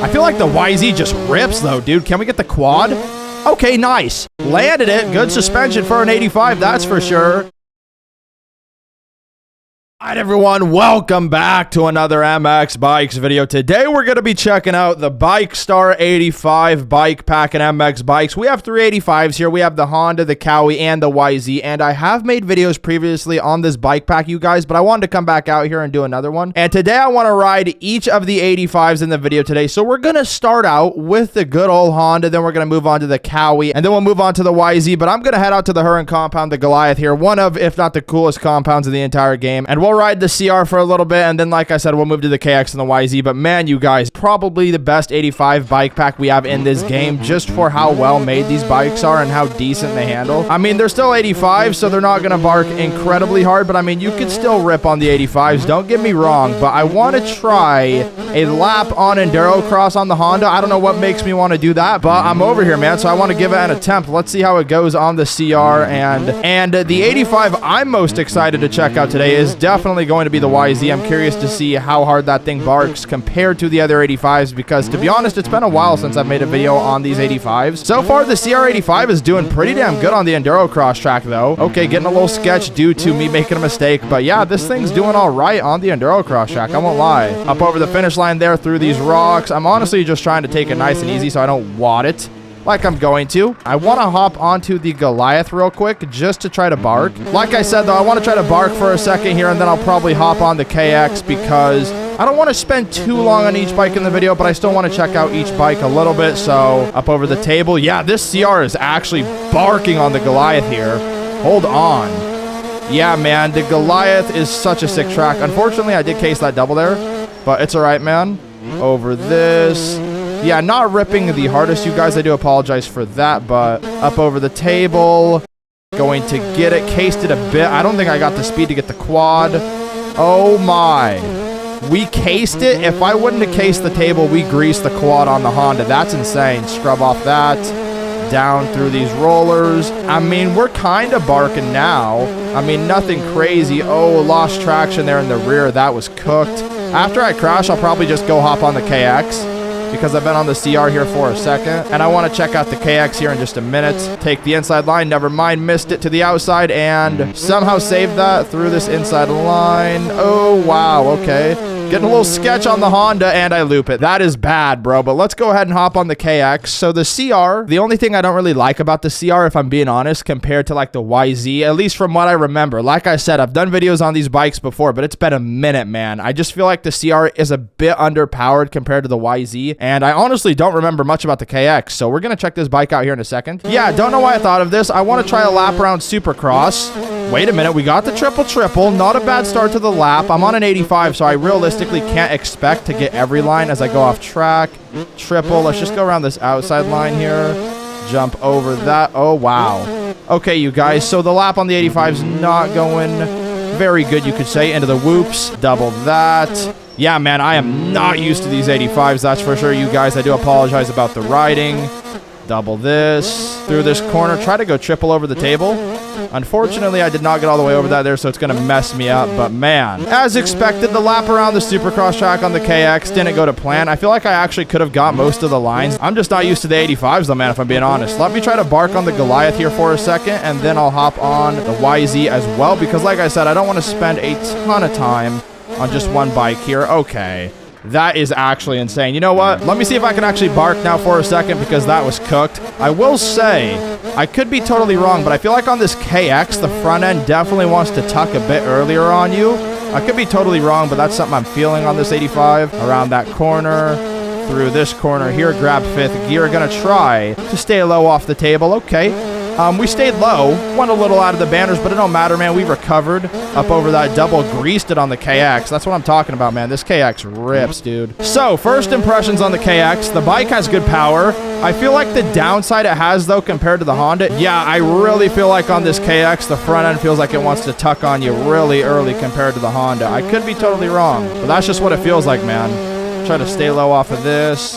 I feel like the YZ just rips, though, dude. Can we get the quad? Okay, nice. Landed it. Good suspension for an 85, that's for sure. Alright everyone, welcome back to another MX Bikes video. Today we're going to be checking out the Bike Star 85 bike pack and MX Bikes. We have three 85s here. We have the Honda, the Kawi, and the YZ. And I have made videos previously on this bike pack, you guys, but I wanted to come back out here and do another one. And today I want to ride each of the 85s in the video today. So we're going to start out with the good old Honda, then we're going to move on to the Kawi, and then we'll move on to the YZ. But I'm going to head out to the Huron compound, the Goliath here. One of, if not the coolest compounds in the entire game. And we'll ride the CR for a little bit, and then like I said, we'll move to the KX and the YZ. But man, you guys, probably the best 85 bike pack we have in this game, just for how well made these bikes are and how decent they handle. I mean, they're still 85, so they're not going to bark incredibly hard, but I mean, you could still rip on the 85s, don't get me wrong. But I want to try a lap on Enduro Cross on the Honda. I don't know what makes me want to do that, but I'm over here, man, so I want to give it an attempt. Let's see how it goes on the CR. And the 85 I'm most excited to check out today is definitely going to be the YZ. I'm curious to see how hard that thing barks compared to the other 85s, because to be honest, it's been a while since I've made a video on these 85s. So far, the CR85 is doing pretty damn good on the Enduro Cross track, though. Okay, getting a little sketch due to me making a mistake, but yeah, this thing's doing all right on the Enduro Cross track, I won't lie. Up over the finish line there through these rocks. I'm honestly just trying to take it nice and easy so I don't wad it like I'm going to. I want to hop onto the Goliath real quick just to try to bark. Like I said, though, I want to try to bark for a second here, and then I'll probably hop on the KX because I don't want to spend too long on each bike in the video, but I still want to check out each bike a little bit. So up over the table. Yeah, this CR is actually barking on the Goliath here. Hold on. Yeah, man, the Goliath is such a sick track. Unfortunately, I did case that double there, but it's all right, man. Over this. Yeah, not ripping the hardest, you guys. I do apologize for that, but up over the table. Going to get it. Cased it a bit. I don't think I got the speed to get the quad. Oh, my. We cased it. If I wouldn't have cased the table, we greased the quad on the Honda. That's insane. Scrub off that. Down through these rollers. I mean, we're kind of barking now. I mean, nothing crazy. Oh, lost traction there in the rear. That was cooked. After I crash, I'll probably just go hop on the KX, because I've been on the CR here for a second, and I want to check out the KX here in just a minute. Take the inside line, never mind, missed it to the outside, and somehow saved that through this inside line. Oh, wow, okay. Getting a little sketch on the Honda, and I loop it. That is bad, bro, but let's go ahead and hop on the KX. So the CR, the only thing I don't really like about the CR, if I'm being honest, compared to like the YZ, at least from what I remember, like I said, I've done videos on these bikes before, but it's been a minute, man. I just feel like the CR is a bit underpowered compared to the YZ, and I honestly don't remember much about the KX, so we're going to check this bike out here in a second. Yeah, don't know why I thought of this. I want to try a lap around Supercross. Wait a minute, we got the triple. Not a bad start to the lap. I'm on an 85, so I realistically can't expect to get every line as I go off track. Triple. Let's just go around this outside line here. Jump over that. Oh, wow. Okay, you guys, so the lap on the 85 is not going very good, you could say. Into the whoops. Double that. Yeah, man, I am not used to these 85s, that's for sure, you guys. I do apologize about the riding. Double this. Through this corner. Try to go triple over the table. Unfortunately, I did not get all the way over that there, so it's going to mess me up. But man, as expected, the lap around the Supercross track on the KX didn't go to plan. I feel like I actually could have got most of the lines. I'm just not used to the 85s though, man, if I'm being honest. Let me try to bark on the Goliath here for a second, and then I'll hop on the YZ as well, because like I said, I don't want to spend a ton of time on just one bike here. Okay. That is actually insane. You know what? Let me see if I can actually bark now for a second, because that was cooked. I will say, I could be totally wrong, but I feel like on this KX, the front end definitely wants to tuck a bit earlier on you. I could be totally wrong, but that's something I'm feeling on this 85. Around that corner, through this corner here, grab fifth gear. Gonna try to stay low off the table. Okay. We stayed low, went a little out of the banners, but it don't matter, man. We recovered up over that double, greased it on the KX. That's what I'm talking about, man. This KX rips, dude. So, first impressions on the KX. The bike has good power. I feel like the downside it has, though, compared to the Honda, yeah, I really feel like on this KX, the front end feels like it wants to tuck on you really early compared to the Honda. I could be totally wrong, but that's just what it feels like, man. Try to stay low off of this.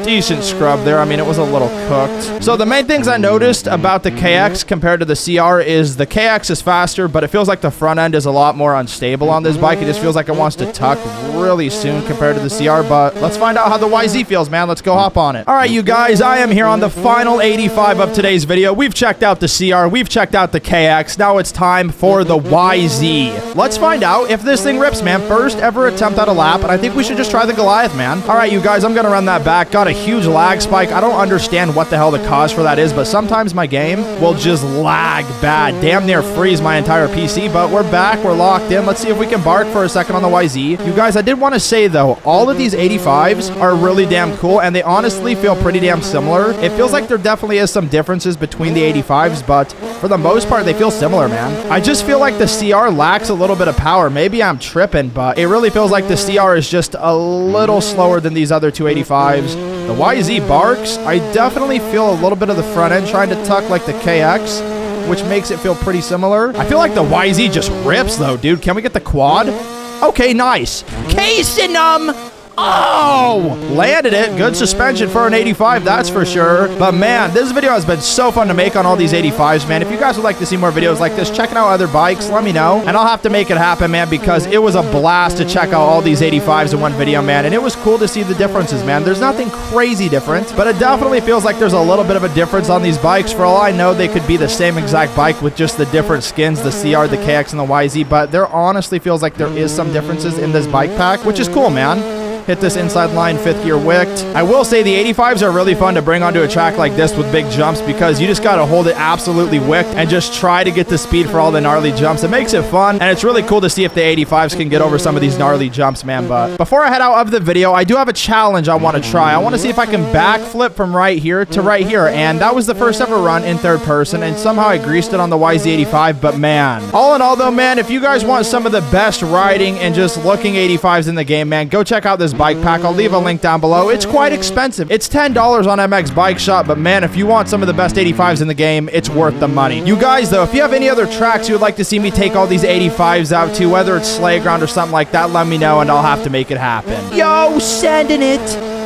decent scrub there. I mean, it was a little cooked. So the main things I noticed about the KX compared to the CR is the KX is faster, but it feels like the front end is a lot more unstable on this bike. It just feels like it wants to tuck really soon compared to the CR, but let's find out how the YZ feels, man. Let's go hop on it. All right, you guys, I am here on the final 85 of today's video. We've checked out the CR. We've checked out the KX. Now it's time for the YZ. Let's find out if this thing rips, man. First ever attempt at a lap, and I think we should just try the Goliath, man. All right, you guys, I'm going to run that back. Got a huge lag spike. I don't understand what the hell the cause for that is, but sometimes my game will just lag bad. Damn near freeze my entire PC, but we're back. We're locked in. Let's see if we can bark for a second on the YZ. You guys, I did want to say, though, all of these 85s are really damn cool, and they honestly feel pretty damn similar. It feels like there definitely is some differences between the 85s, but for the most part, they feel similar, man. I just feel like the CR lacks a little bit of power. Maybe I'm tripping, but it really feels like the CR is just a little slower than these other two 85s. The YZ barks. I definitely feel a little bit of the front end trying to tuck like the KX, which makes it feel pretty similar. I feel like the YZ just rips, though, dude. Can we get the quad? Okay, nice. Casing them. Oh, landed it. Good suspension for an 85, that's for sure. But man, this video has been so fun to make on all these 85s, man. If you guys would like to see more videos like this, checking out other bikes, let me know. And I'll have to make it happen, man, because it was a blast to check out all these 85s in one video, man. And it was cool to see the differences, man. There's nothing crazy different, but it definitely feels like there's a little bit of a difference on these bikes. For all I know, they could be the same exact bike with just the different skins, the CR, the KX, and the YZ. But there honestly feels like there is some differences in this bike pack, which is cool, man. Hit this inside line 5th gear wicked. I will say the 85s are really fun to bring onto a track like this with big jumps because you just got to hold it absolutely wicked and just try to get the speed for all the gnarly jumps. It makes it fun, and it's really cool to see if the 85s can get over some of these gnarly jumps, man. But before I head out of the video, I do have a challenge I want to try. I want to see if I can backflip from right here to right here, and that was the first ever run in third person, and somehow I greased it on the YZ85, but man. All in all, though, man, if you guys want some of the best riding and just looking 85s in the game, man, go check out this bike pack. I'll leave a link down below. It's quite expensive. It's $10 on MX Bike Shop, but man, if you want some of the best 85s in the game, it's worth the money. You guys, though, if you have any other tracks you would like to see me take all these 85s out to, whether it's Sleigh Ground or something like that, let me know and I'll have to make it happen. Yo, sending it.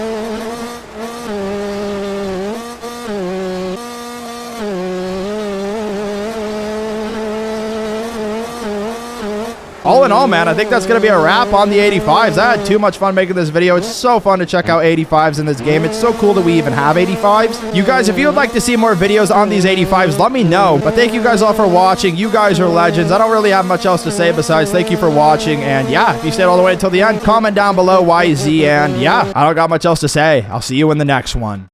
All in all, man, I think that's going to be a wrap on the 85s. I had too much fun making this video. It's so fun to check out 85s in this game. It's so cool that we even have 85s. You guys, if you would like to see more videos on these 85s, let me know. But thank you guys all for watching. You guys are legends. I don't really have much else to say besides thank you for watching. And yeah, if you stayed all the way until the end, comment down below YZ. And yeah, I don't got much else to say. I'll see you in the next one.